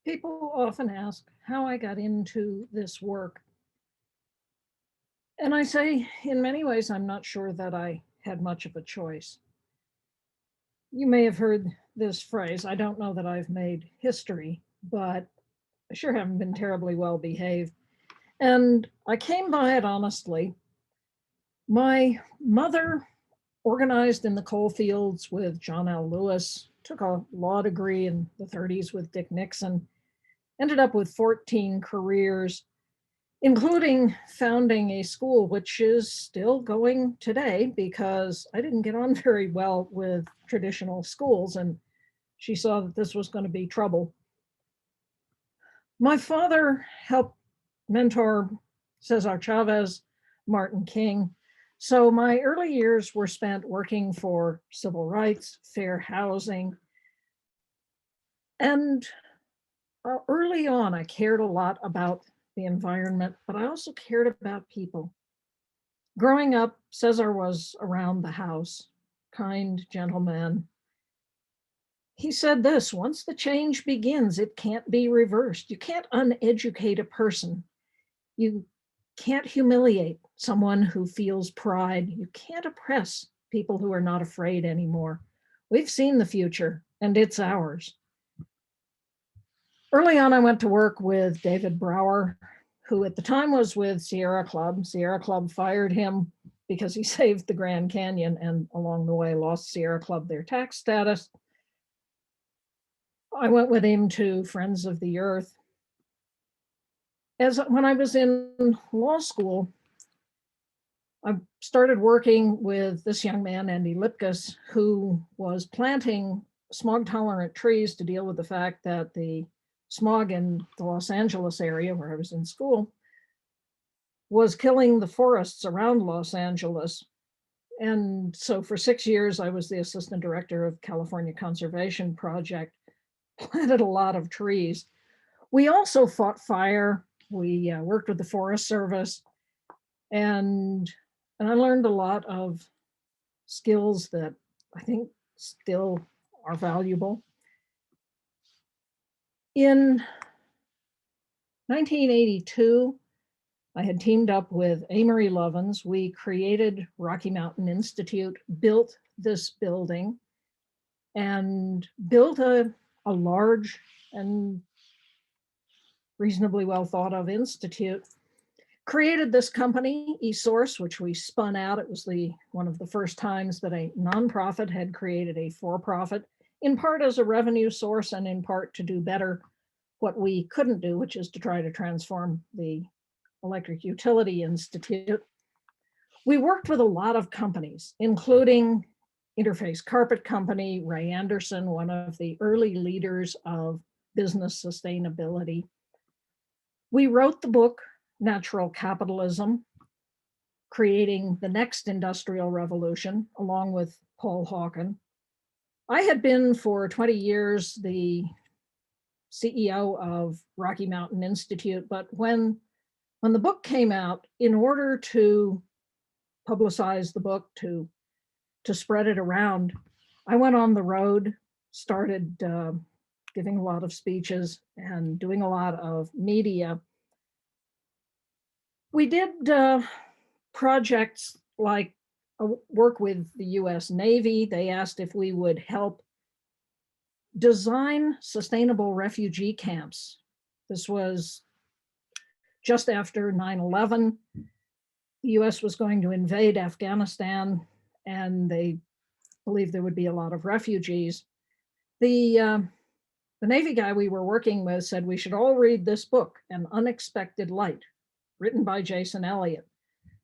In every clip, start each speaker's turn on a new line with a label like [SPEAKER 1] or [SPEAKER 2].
[SPEAKER 1] People often ask how I got into this work. And I say, in many ways, I'm not sure that I had much of a choice. You may have heard this phrase. I don't know that I've made history, but I sure haven't been terribly well behaved. And I came by it honestly. My mother organized in the coal fields with John L. Lewis, took a law degree in the 30s with Dick Nixon, ended up with 14 careers, including founding a school, which is still going today because I didn't get on very well with traditional schools, and she saw that this was going to be trouble. My father helped mentor Cesar Chavez, Martin King. So my early years were spent working for civil rights, fair housing, and early on, I cared a lot about the environment, but I also cared about people. Growing up, Cesar was around the house, kind gentleman. He said this: once the change begins, it can't be reversed. You can't uneducate a person. You can't humiliate someone who feels pride. You can't oppress people who are not afraid anymore. We've seen the future, and it's ours. Early on, I went to work with David Brower, who at the time was with Sierra Club. Sierra Club fired him because he saved the Grand Canyon and along the way lost Sierra Club their tax status. I went with him to Friends of the Earth. When I was in law school, I started working with this young man, Andy Lipkus, who was planting smog-tolerant trees to deal with the fact that the smog in the Los Angeles area where I was in school was killing the forests around Los Angeles. And so for 6 years, I was the assistant director of California Conservation Project, planted a lot of trees. We also fought fire. We worked with the Forest Service, and I learned a lot of skills that I think still are valuable. In 1982, I had teamed up with Amory Lovins. We created Rocky Mountain Institute, built this building, and built a large and reasonably well thought of institute. Created this company, eSource, which we spun out. It was one of the first times that a nonprofit had created a for-profit, in part as a revenue source and in part to do better what we couldn't do, which is to try to transform the Electric Utility Institute. We worked with a lot of companies, including Interface Carpet Company, Ray Anderson, one of the early leaders of business sustainability. We wrote the book, Natural Capitalism, creating the next industrial revolution, along with Paul Hawken. I had been for 20 years the CEO of Rocky Mountain Institute, but when the book came out, in order to publicize the book, to spread it around, I went on the road, started giving a lot of speeches and doing a lot of media. We did projects like work with the US Navy. They asked if we would help design sustainable refugee camps. This was just after 9/11. The US was going to invade Afghanistan, and they believed there would be a lot of refugees. The Navy guy we were working with said we should all read this book, An Unexpected Light, written by Jason Elliott,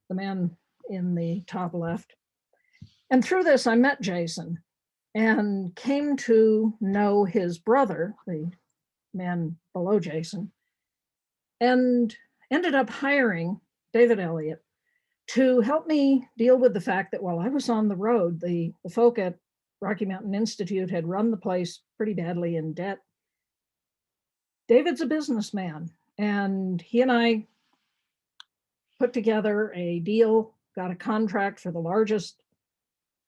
[SPEAKER 1] the man in the top left. And through this, I met Jason and came to know his brother, the man below Jason, and ended up hiring David Elliott to help me deal with the fact that while I was on the road, the folk at Rocky Mountain Institute had run the place pretty badly in debt. David's a businessman, and he and I put together a deal, got a contract for the largest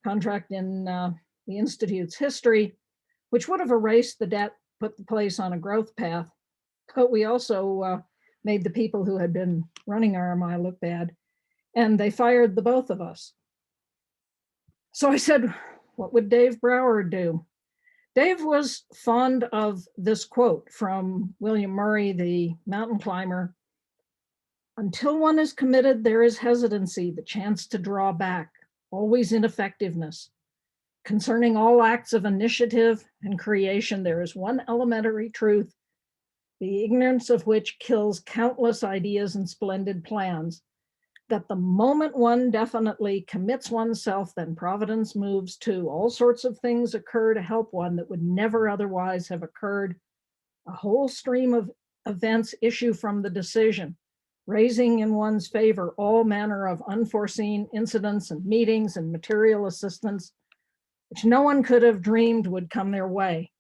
[SPEAKER 1] contract in the Institute's history, which would have erased the debt, put the place on a growth path. but we also made the people who had been running RMI look bad, and they fired the both of us. So I said, what would Dave Brower do? Dave was fond of this quote from William Murray, the mountain climber. Until one is committed, there is hesitancy, the chance to draw back, always ineffectiveness. Concerning all acts of initiative and creation, there is one elementary truth, the ignorance of which kills countless ideas and splendid plans, that the moment one definitely commits oneself, then providence moves too. All sorts of things occur to help one that would never otherwise have occurred. A whole stream of events issue from the decision, raising in one's favor all manner of unforeseen incidents and meetings and material assistance, which no one could have dreamed would come their way.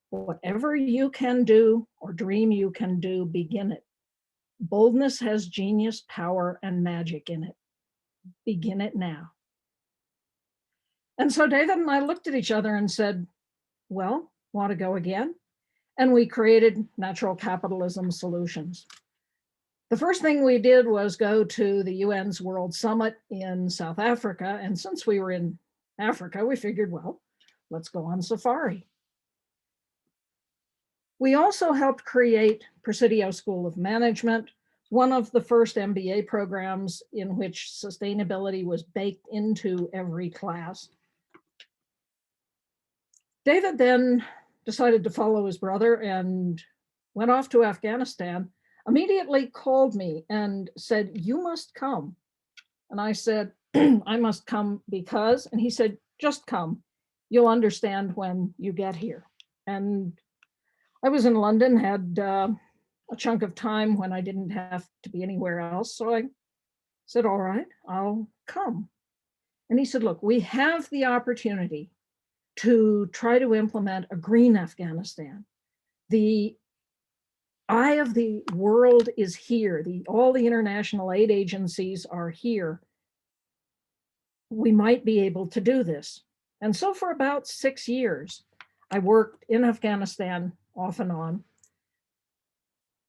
[SPEAKER 1] Whatever you can do or dream you can do, begin it. Boldness has genius, power, and magic in it. Begin it now. And so David and I looked at each other and said, well, want to go again? And we created Natural Capitalism Solutions. The first thing we did was go to the UN's World Summit in South Africa. And since we were in Africa, we figured, well, let's go on safari. We also helped create Presidio School of Management, one of the first MBA programs in which sustainability was baked into every class. David then decided to follow his brother and went off to Afghanistan, immediately called me and said, you must come. And I said, I must come because, and he said, just come. You'll understand when you get here. And I was in London, had a chunk of time when I didn't have to be anywhere else. So I said, all right, I'll come. And he said, look, we have the opportunity to try to implement a green Afghanistan. The eye of the world is here. All the international aid agencies are here. We might be able to do this. And so for about 6 years, I worked in Afghanistan off and on.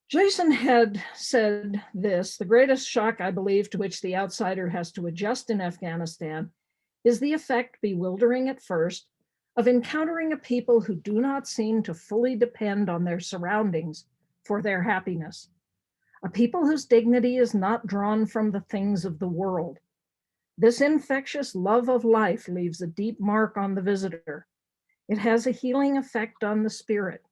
[SPEAKER 1] Jason had said this, the greatest shock, I believe, to which the outsider has to adjust in Afghanistan is the effect, bewildering at first, of encountering a people who do not seem to fully depend on their surroundings for their happiness. A people whose dignity is not drawn from the things of the world. This infectious love of life leaves a deep mark on the visitor. It has a healing effect on the spirit.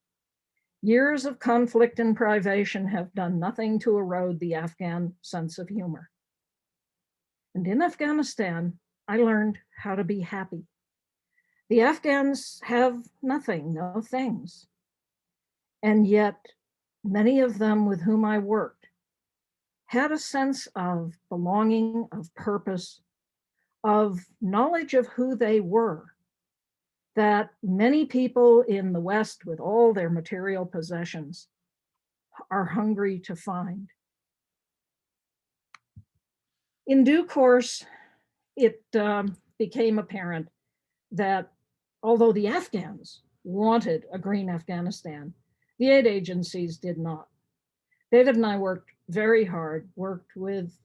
[SPEAKER 1] Years of conflict and privation have done nothing to erode the Afghan sense of humor. And in Afghanistan, I learned how to be happy. The Afghans have nothing, no things. And yet, many of them with whom I worked had a sense of belonging, of purpose, of knowledge of who they were, that many people in the West with all their material possessions are hungry to find. In due course, it became apparent that although the Afghans wanted a green Afghanistan, the aid agencies did not. David and I worked very hard, worked with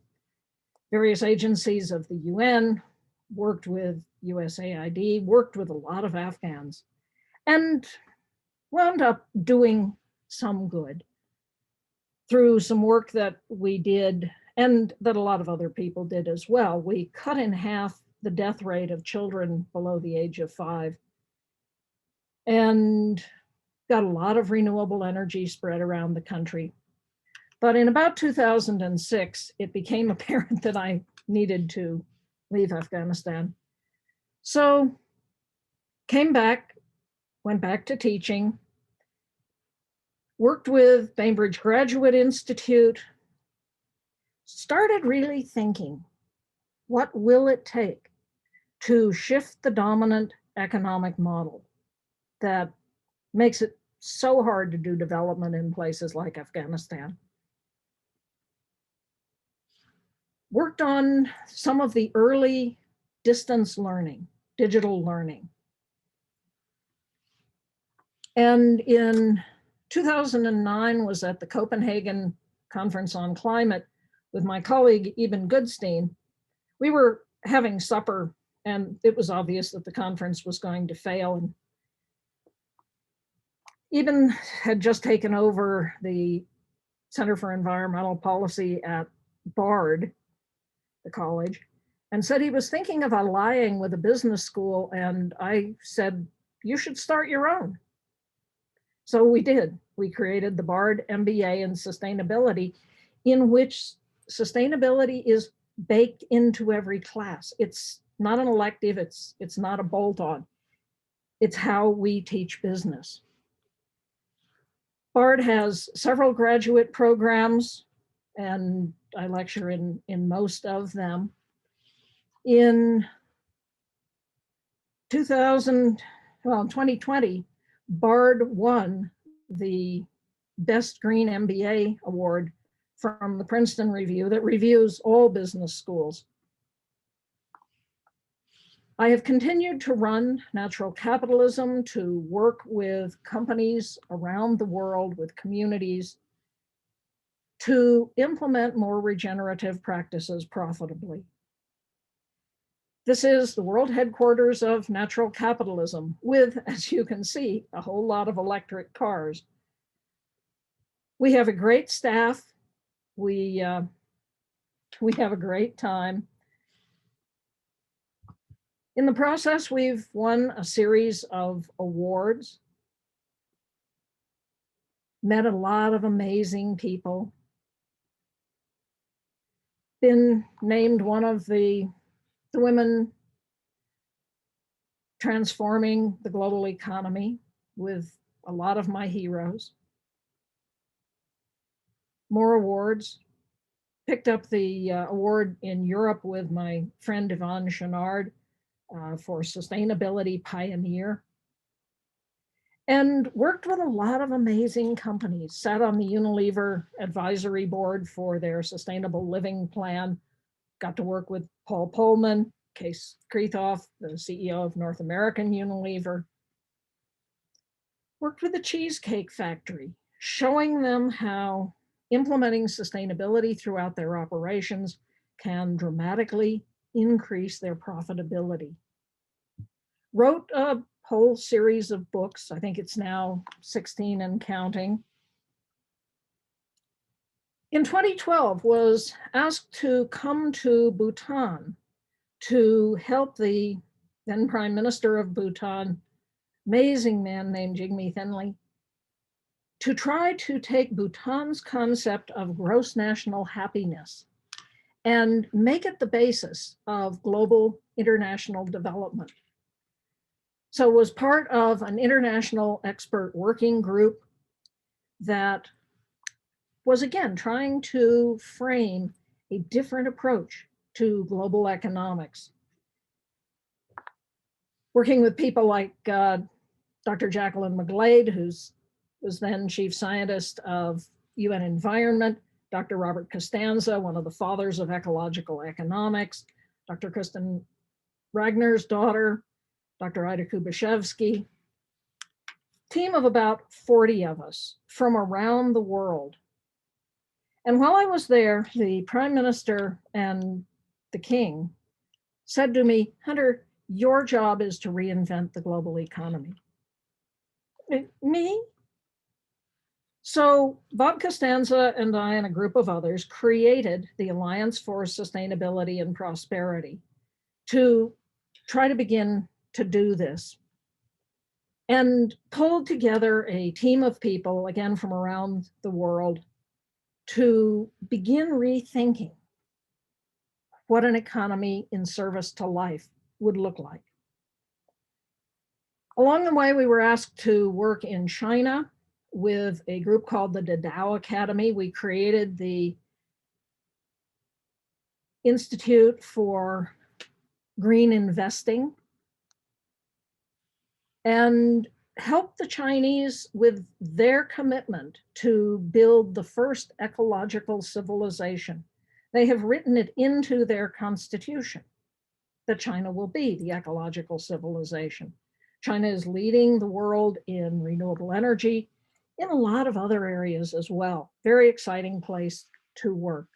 [SPEAKER 1] various agencies of the UN, worked with USAID, worked with a lot of Afghans, and wound up doing some good through some work that we did and that a lot of other people did as well. We cut in half the death rate of children below the age of 5 and got a lot of renewable energy spread around the country. But in about 2006, it became apparent that I needed to leave Afghanistan. So came back, went back to teaching, worked with Bainbridge Graduate Institute, started really thinking, what will it take to shift the dominant economic model that makes it so hard to do development in places like Afghanistan? Worked on some of the early distance learning, digital learning. And in 2009 was at the Copenhagen Conference on Climate with my colleague, Eben Goodstein. We were having supper, and it was obvious that the conference was going to fail. And Eben had just taken over the Center for Environmental Policy at Bard, the college, and said he was thinking of allying with a business school. And I said, you should start your own. So we did. We created the Bard MBA in Sustainability, in which sustainability is baked into every class. It's not an elective, it's not a bolt-on. It's how we teach business. Bard has several graduate programs, and I lecture in most of them. In 2020, Bard won the Best Green MBA award from the Princeton Review that reviews all business schools. I have continued to run Natural Capitalism, to work with companies around the world, with communities, to implement more regenerative practices profitably. This is the world headquarters of Natural Capitalism with, as you can see, a whole lot of electric cars. We have a great staff. We have a great time. In the process, we've won a series of awards, met a lot of amazing people, been named one of the women transforming the global economy with a lot of my heroes. More awards. Picked up the award in Europe with my friend Yvonne Chenard for Sustainability Pioneer. And worked with a lot of amazing companies. Sat on the Unilever advisory board for their sustainable living plan. Got to work with Paul Polman, Case Kreithoff, the CEO of North American Unilever. Worked with the Cheesecake Factory, showing them how implementing sustainability throughout their operations can dramatically increase their profitability. Wrote a whole series of books. I think it's now 16 and counting. In 2012, was asked to come to Bhutan to help the then Prime Minister of Bhutan, amazing man named Jigme Thenley, to try to take Bhutan's concept of gross national happiness and make it the basis of global international development. So it was part of an international expert working group that was, again, trying to frame a different approach to global economics. Working with people like Dr. Jacqueline McGlade, who was then chief scientist of UN Environment, Dr. Robert Costanza, one of the fathers of ecological economics, Dr. Kristen Ragner's daughter, Dr. Ida Kubashevsky, team of about 40 of us from around the world. And while I was there, the Prime Minister and the King said to me, Hunter, your job is to reinvent the global economy. Me? So Bob Costanza and I and a group of others created the Alliance for Sustainability and Prosperity to try to begin to do this, and pulled together a team of people, again, from around the world, to begin rethinking what an economy in service to life would look like. Along the way, we were asked to work in China with a group called the Dadao Academy. We created the Institute for Green Investing and helped the Chinese with their commitment to build the first ecological civilization. They have written it into their constitution that China will be the ecological civilization. China is leading the world in renewable energy, in a lot of other areas as well. Very exciting place to work.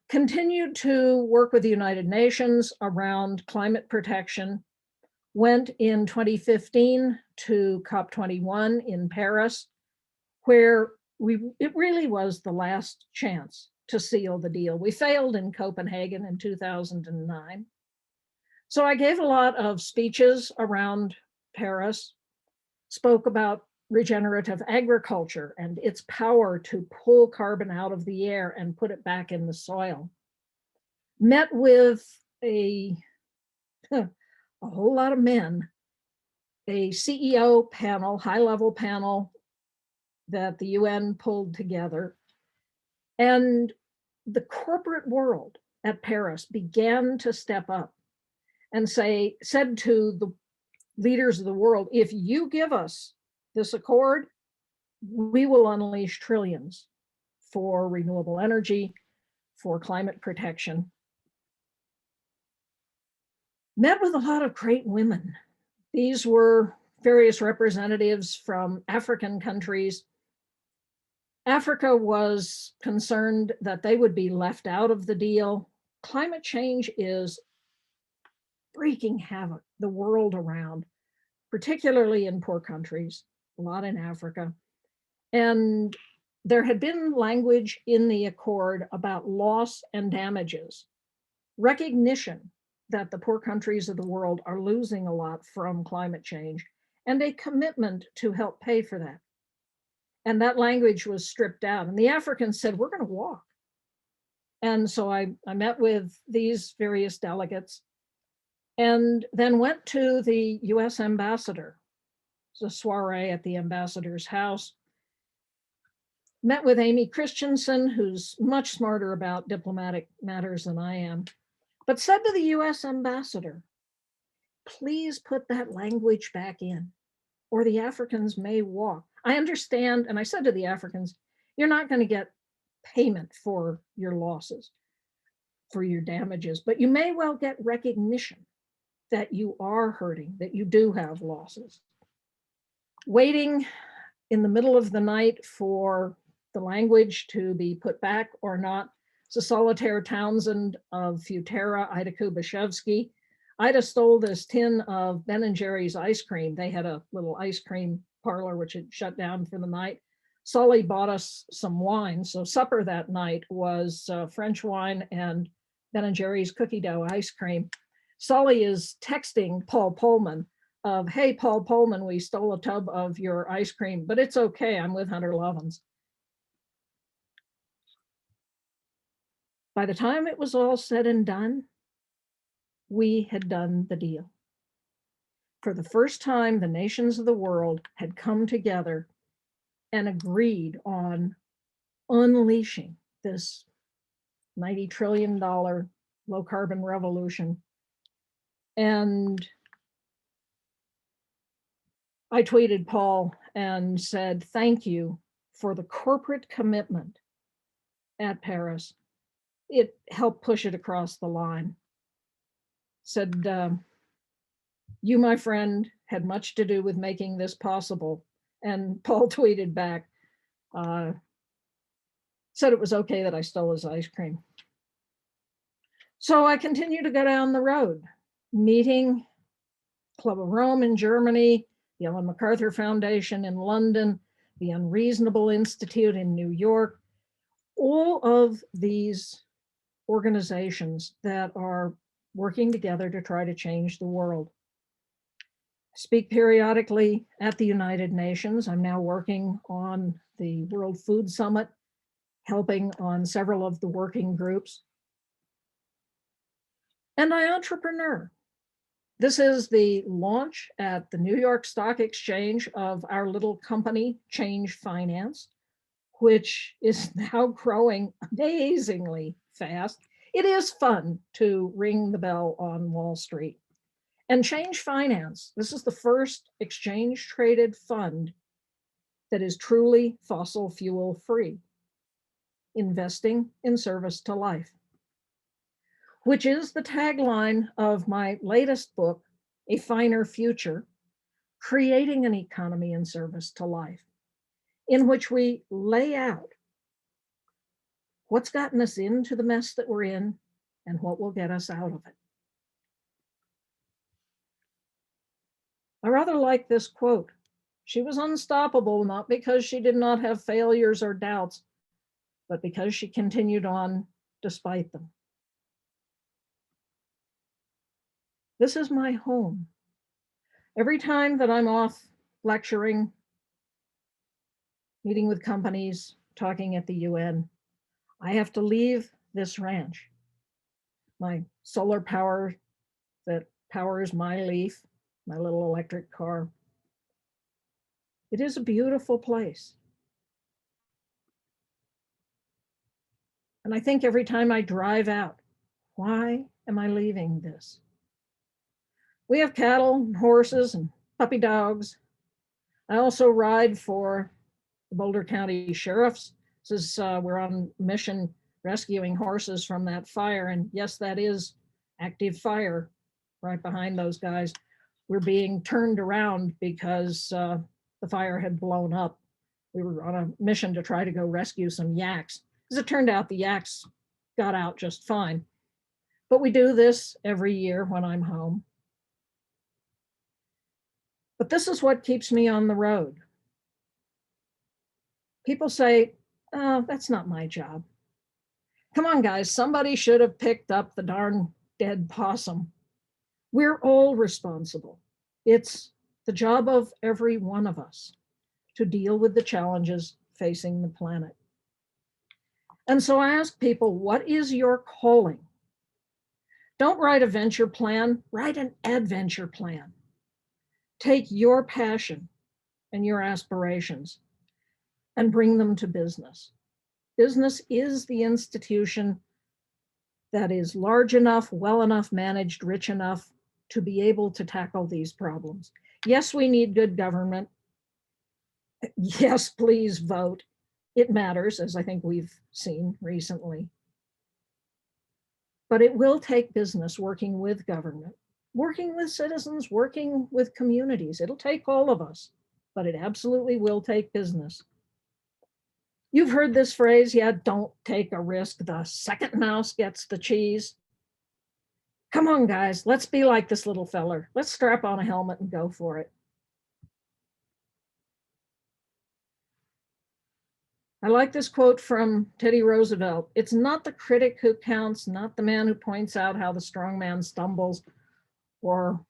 [SPEAKER 1] Continued to work with the United Nations around climate protection. Went in 2015 to COP21 in Paris, where it really was the last chance to seal the deal. We failed in Copenhagen in 2009. So I gave a lot of speeches around Paris, spoke about regenerative agriculture and its power to pull carbon out of the air and put it back in the soil. Met with a whole lot of men, a CEO panel, high-level panel that the UN pulled together. And the corporate world at Paris began to step up and said to the leaders of the world, if you give us this accord, we will unleash trillions for renewable energy, for climate protection. Met with a lot of great women. These were various representatives from African countries. Africa was concerned that they would be left out of the deal. Climate change is wreaking havoc the world around, particularly in poor countries, a lot in Africa. And there had been language in the accord about loss and damages, recognition that the poor countries of the world are losing a lot from climate change, and a commitment to help pay for that. And that language was stripped out. And the Africans said, we're going to walk. And so I met with these various delegates and then went to the US ambassador. It was a soiree at the ambassador's house. Met with Amy Christensen, who's much smarter about diplomatic matters than I am, but said to the US ambassador, please put that language back in, or the Africans may walk. I understand, and I said to the Africans, you're not going to get payment for your losses, for your damages, but you may well get recognition that you are hurting, that you do have losses. Waiting in the middle of the night for the language to be put back or not. So Solitaire Townsend of Futera, Ida Kubashevsky. Ida stole this tin of Ben & Jerry's ice cream. They had a little ice cream parlor which had shut down for the night. Sully bought us some wine. So supper that night was French wine and Ben & Jerry's cookie dough ice cream. Sully is texting Paul Pullman of, hey, Paul Pullman, we stole a tub of your ice cream, but it's okay, I'm with Hunter Lovins. By the time it was all said and done, we had done the deal. For the first time, the nations of the world had come together and agreed on unleashing this $90 trillion low carbon revolution. And I tweeted Paul and said, thank you for the corporate commitment at Paris. It helped push it across the line. Said, you, my friend, had much to do with making this possible. And Paul tweeted back, said it was okay that I stole his ice cream. So I continue to go down the road, meeting Club of Rome in Germany, the Ellen MacArthur Foundation in London, the Unreasonable Institute in New York, all of these organizations that are working together to try to change the world. I speak periodically at the United Nations. I'm now working on the World Food Summit, helping on several of the working groups. And I entrepreneur. This is the launch at the New York Stock Exchange of our little company, Change Finance, which is now growing amazingly fast. It is fun to ring the bell on Wall Street. And Change Finance, this is the first exchange-traded fund that is truly fossil fuel free, investing in service to life, which is the tagline of my latest book, A Finer Future, Creating an Economy in Service to Life. in which we lay out what's gotten us into the mess that we're in and what will get us out of it. I rather like this quote. She was unstoppable, not because she did not have failures or doubts, but because she continued on despite them. This is my home. Every time that I'm off lecturing, meeting with companies, talking at the UN, I have to leave this ranch. My solar power that powers my Leaf, my little electric car. It is a beautiful place. And I think every time I drive out, why am I leaving this? We have cattle and horses and puppy dogs. I also ride for the Boulder County Sheriff's. This is, we're on mission rescuing horses from that fire. And yes, that is active fire right behind those guys. We're being turned around because the fire had blown up. We were on a mission to try to go rescue some yaks. As it turned out, the yaks got out just fine. But we do this every year when I'm home. But this is what keeps me on the road. People say, oh, that's not my job. Come on, guys, somebody should have picked up the darn dead possum. We're all responsible. It's the job of every one of us to deal with the challenges facing the planet. And so I ask people, what is your calling? Don't write a venture plan, write an adventure plan. Take your passion and your aspirations and bring them to business. Business is the institution that is large enough, well enough managed, rich enough to be able to tackle these problems. Yes, we need good government. Yes, please vote. It matters, as I think we've seen recently. But it will take business working with government, working with citizens, working with communities. It'll take all of us, but it absolutely will take business. You've heard this phrase, yeah, don't take a risk. The second mouse gets the cheese. Come on, guys, let's be like this little feller. Let's strap on a helmet and go for it. I like this quote from Teddy Roosevelt. It's not the critic who counts, not the man who points out how the strong man stumbles or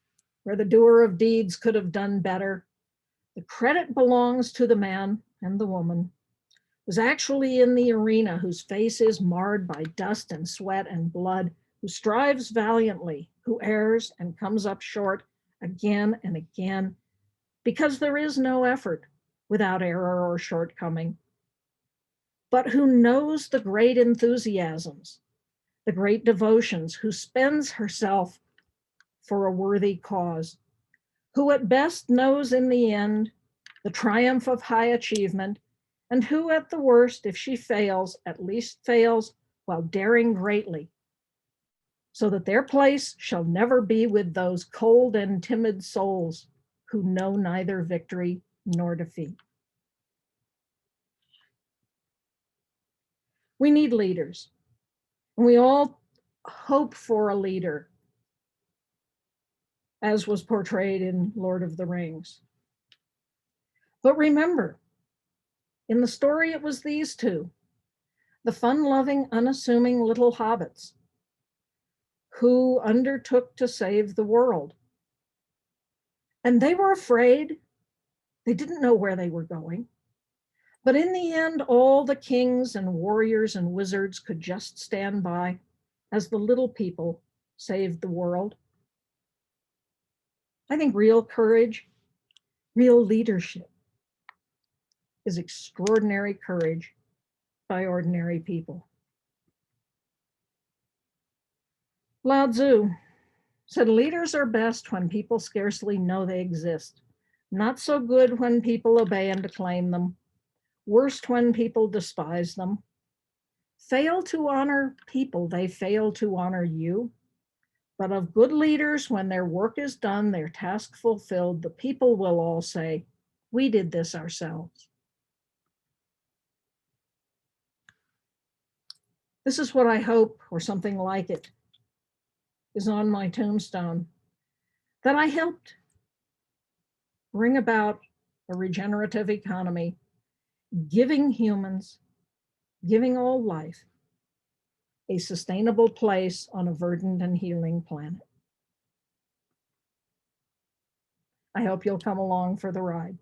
[SPEAKER 1] where the doer of deeds could have done better. The credit belongs to the man and the woman who's actually in the arena, whose face is marred by dust and sweat and blood, who strives valiantly, who errs and comes up short again and again, because there is no effort without error or shortcoming, but who knows the great enthusiasms, the great devotions, who spends herself for a worthy cause, who at best knows in the end the triumph of high achievement, and who at the worst, if she fails, at least fails while daring greatly, so that their place shall never be with those cold and timid souls who know neither victory nor defeat. We need leaders, and we all hope for a leader, as was portrayed in Lord of the Rings. But remember, in the story, it was these two, the fun-loving, unassuming little hobbits who undertook to save the world. And they were afraid. They didn't know where they were going. But in the end, all the kings and warriors and wizards could just stand by as the little people saved the world. I think real courage, real leadership is extraordinary courage by ordinary people. Lao Tzu said, leaders are best when people scarcely know they exist. Not so good when people obey and acclaim them. Worst when people despise them. Fail to honor people, they fail to honor you. But of good leaders, when their work is done, their task fulfilled, the people will all say, we did this ourselves. This is what I hope, or something like it, is on my tombstone, that I helped bring about a regenerative economy, giving humans, giving all life, a sustainable place on a verdant and healing planet. I hope you'll come along for the ride.